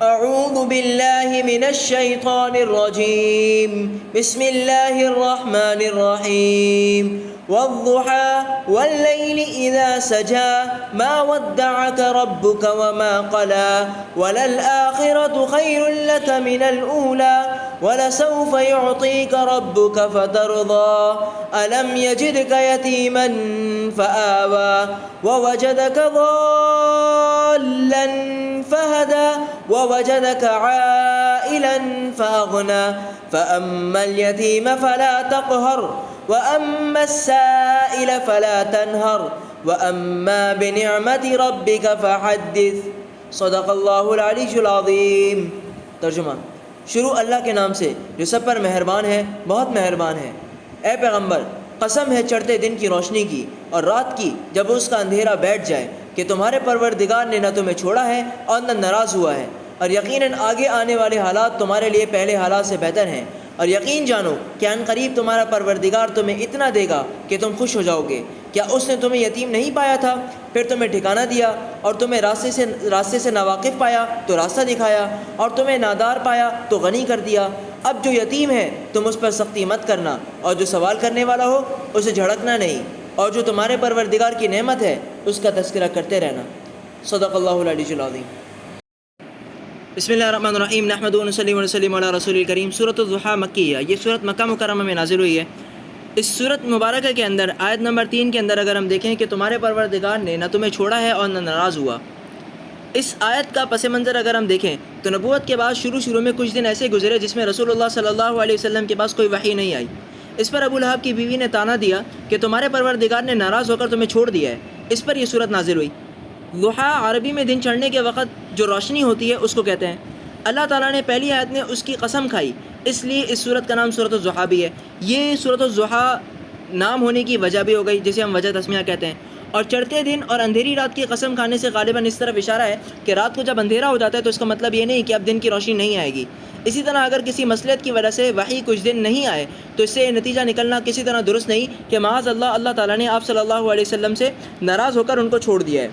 اعوذ باللہ من الشیطان الرجیم بسم اللہ الرحمن الرحیم والضحى والليل إذا سجى ما ودعك ربك وما قلى وللآخرة خير لك من الأولى ولسوف يعطيك ربك فترضى ألم يجدك يتيما فآوى ووجدك ضالا فهدى ووجدك عائلا فأغنى فأما اليتيم فلا تقهر وأما السائل فلا تنهر وأما بنعمة ربك فحدث صدق اللہ العلی العظیم۔ ترجمہ: شروع اللہ کے نام سے جو سب پر مہربان ہے، بہت مہربان ہے۔ اے پیغمبر، قسم ہے چڑھتے دن کی روشنی کی اور رات کی جب اس کا اندھیرا بیٹھ جائے کہ تمہارے پروردگار نے نہ تمہیں چھوڑا ہے اور نہ ناراض ہوا ہے، اور یقیناً آگے آنے والے حالات تمہارے لیے پہلے حالات سے بہتر ہیں، اور یقین جانو کہ ان قریب تمہارا پروردگار تمہیں اتنا دے گا کہ تم خوش ہو جاؤ گے۔ کیا اس نے تمہیں یتیم نہیں پایا تھا پھر تمہیں ٹھکانہ دیا، اور تمہیں راستے سے ناواقف پایا تو راستہ دکھایا، اور تمہیں نادار پایا تو غنی کر دیا۔ اب جو یتیم ہے تم اس پر سختی مت کرنا، اور جو سوال کرنے والا ہو اسے جھڑکنا نہیں، اور جو تمہارے پروردگار کی نعمت ہے اس کا تذکرہ کرتے رہنا۔ صدق اللہ العلی العظیم۔ بسم اللہ الرحمن الرحیم، نحمدہ ونصلی ونسلم علی رسول الکریم۔ سورۃ الضحى مکیہ، یہ سورت مکہ مکرمہ میں نازل ہوئی ہے۔ اس سورت مبارکہ کے اندر آیت نمبر 3 کے اندر اگر ہم دیکھیں کہ تمہارے پروردگار نے نہ تمہیں چھوڑا ہے اور نہ ناراض ہوا، اس آیت کا پس منظر اگر ہم دیکھیں تو نبوت کے بعد شروع میں کچھ دن ایسے گزرے جس میں رسول اللہ صلی اللہ علیہ وسلم کے پاس کوئی وحی نہیں آئی۔ اس پر ابو لہب کی بیوی نے تانا دیا کہ تمہارے پروردگار نے ناراض ہو کر تمہیں چھوڑ دیا ہے۔ اس پر یہ سورت نازل ہوئی۔ ضحیٰ عربی میں دن چڑھنے کے وقت جو روشنی ہوتی ہے اس کو کہتے ہیں۔ اللہ تعالیٰ نے پہلی آیت میں اس کی قسم کھائی، اس لیے اس سورت کا نام سورۃ الضحیٰ بھی ہے۔ یہ سورۃ الضحیٰ نام ہونے کی وجہ بھی ہو گئی جسے ہم وجہ تسمیہ کہتے ہیں، اور چڑھتے دن اور اندھیری رات کی قسم کھانے سے غالباً اس طرف اشارہ ہے کہ رات کو جب اندھیرا ہو جاتا ہے تو اس کا مطلب یہ نہیں کہ اب دن کی روشنی نہیں آئے گی۔ اسی طرح اگر کسی مصلحت کی وجہ سے وحی کچھ دن نہیں آئے تو اس سے یہ نتیجہ نکلنا کسی طرح درست نہیں کہ معاذ اللہ تعالیٰ نے آپ صلی اللہ علیہ وسلم سے ناراض ہو کر ان کو چھوڑ دیا ہے۔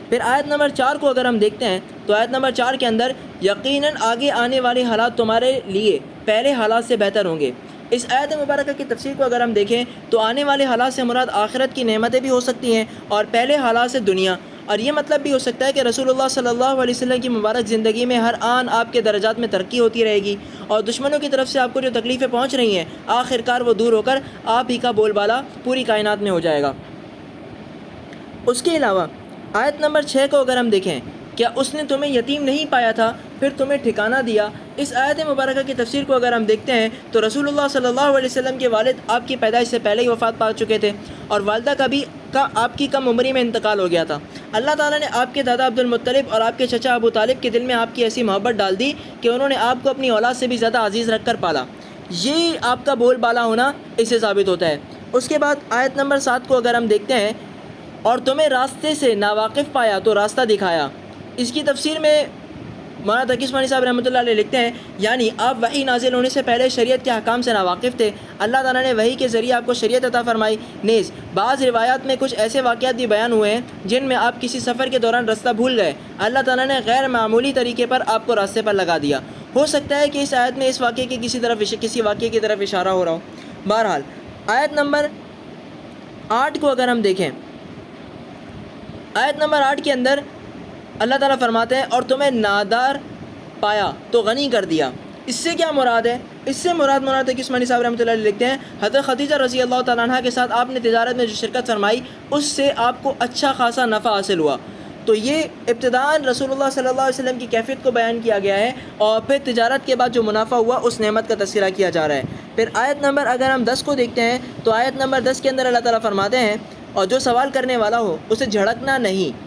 پھر آیت نمبر 4 کو اگر ہم دیکھتے ہیں تو آیت نمبر 4 کے اندر یقیناً آگے آنے والے حالات تمہارے لیے پہلے حالات سے بہتر ہوں گے۔ اس آیت مبارکہ کی تفسیر کو اگر ہم دیکھیں تو آنے والے حالات سے مراد آخرت کی نعمتیں بھی ہو سکتی ہیں اور پہلے حالات سے دنیا، اور یہ مطلب بھی ہو سکتا ہے کہ رسول اللہ صلی اللہ علیہ وسلم کی مبارک زندگی میں ہر آن آپ کے درجات میں ترقی ہوتی رہے گی، اور دشمنوں کی طرف سے آپ کو جو تکلیفیں پہنچ رہی ہیں آخر کار وہ دور ہو کر آپ ہی کا بول بالا پوری کائنات میں ہو جائے گا۔ اس کے علاوہ آیت نمبر 6 کو اگر ہم دیکھیں، کیا اس نے تمہیں یتیم نہیں پایا تھا پھر تمہیں ٹھکانہ دیا، اس آیت مبارکہ کی تفسیر کو اگر ہم دیکھتے ہیں تو رسول اللہ صلی اللہ علیہ وسلم کے والد آپ کی پیدائش سے پہلے ہی وفات پا چکے تھے، اور والدہ کا آپ کی کم عمری میں انتقال ہو گیا تھا۔ اللہ تعالیٰ نے آپ کے دادا عبد المطلب اور آپ کے چچا ابو طالب کے دل میں آپ کی ایسی محبت ڈال دی کہ انہوں نے آپ کو اپنی اولاد سے بھی زیادہ عزیز رکھ کر پالا۔ یہ آپ کا بول بالا ہونا اس سے ثابت ہوتا ہے۔ اس کے بعد آیت نمبر 7 کو اگر ہم دیکھتے ہیں، اور تمہیں راستے سے ناواقف پایا تو راستہ دکھایا، اس کی تفسیر میں مولانا تقی عثمانی صاحب رحمۃ اللہ علیہ لکھتے ہیں یعنی آپ وحی نازل ہونے سے پہلے شریعت کے احکام سے ناواقف تھے، اللہ تعالیٰ نے وحی کے ذریعے آپ کو شریعت عطا فرمائی۔ نیز بعض روایات میں کچھ ایسے واقعات بھی بیان ہوئے ہیں جن میں آپ کسی سفر کے دوران راستہ بھول گئے، اللہ تعالیٰ نے غیر معمولی طریقے پر آپ کو راستے پر لگا دیا۔ ہو سکتا ہے کہ اس آیت میں اس واقعے کے کسی واقعے کی طرف اشارہ ہو رہا ہو۔ بہرحال آیت نمبر 8 کو اگر ہم دیکھیں، آیت نمبر 8 کے اندر اللہ تعالیٰ فرماتے ہیں اور تمہیں نادار پایا تو غنی کر دیا۔ اس سے کیا مراد ہے؟ اس سے مراد مولانا تقی عثمانی صاحب رحمۃ اللہ علیہ لکھتے ہیں حضرت خدیجہ رضی اللہ تعالیٰ عنہ کے ساتھ آپ نے تجارت میں جو شرکت فرمائی اس سے آپ کو اچھا خاصا نفع حاصل ہوا۔ تو یہ ابتداءً رسول اللہ صلی اللہ علیہ وسلم کی کیفیت کو بیان کیا گیا ہے، اور پھر تجارت کے بعد جو منافع ہوا اس نعمت کا تذکرہ کیا جا رہا ہے۔ پھر آیت نمبر اگر ہم 10 کو دیکھتے ہیں تو آیت نمبر 10 کے اندر اللہ تعالیٰ فرماتے ہیں اور جو سوال کرنے والا ہو اسے جھڑکنا نہیں،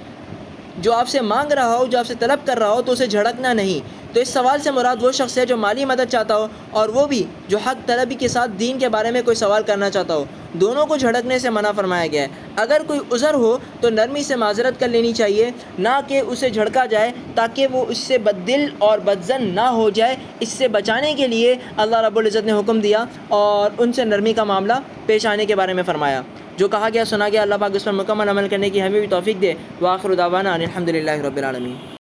جو آپ سے مانگ رہا ہو، جو آپ سے طلب کر رہا ہو تو اسے جھڑکنا نہیں۔ تو اس سوال سے مراد وہ شخص ہے جو مالی مدد چاہتا ہو اور وہ بھی جو حق طلبی کے ساتھ دین کے بارے میں کوئی سوال کرنا چاہتا ہو، دونوں کو جھڑکنے سے منع فرمایا گیا ہے۔ اگر کوئی عذر ہو تو نرمی سے معذرت کر لینی چاہیے، نہ کہ اسے جھڑکا جائے تاکہ وہ اس سے بددل اور بدظن نہ ہو جائے۔ اس سے بچانے کے لیے اللہ رب العزت نے حکم دیا اور ان سے نرمی کا معاملہ پیش آنے کے بارے میں فرمایا۔ جو کہا گیا سنا گیا، اللہ پاک اس پر مکمل عمل کرنے کی ہمیں بھی توفیق دے۔ وآخر دعوانا ان الحمد للہ رب العالمین۔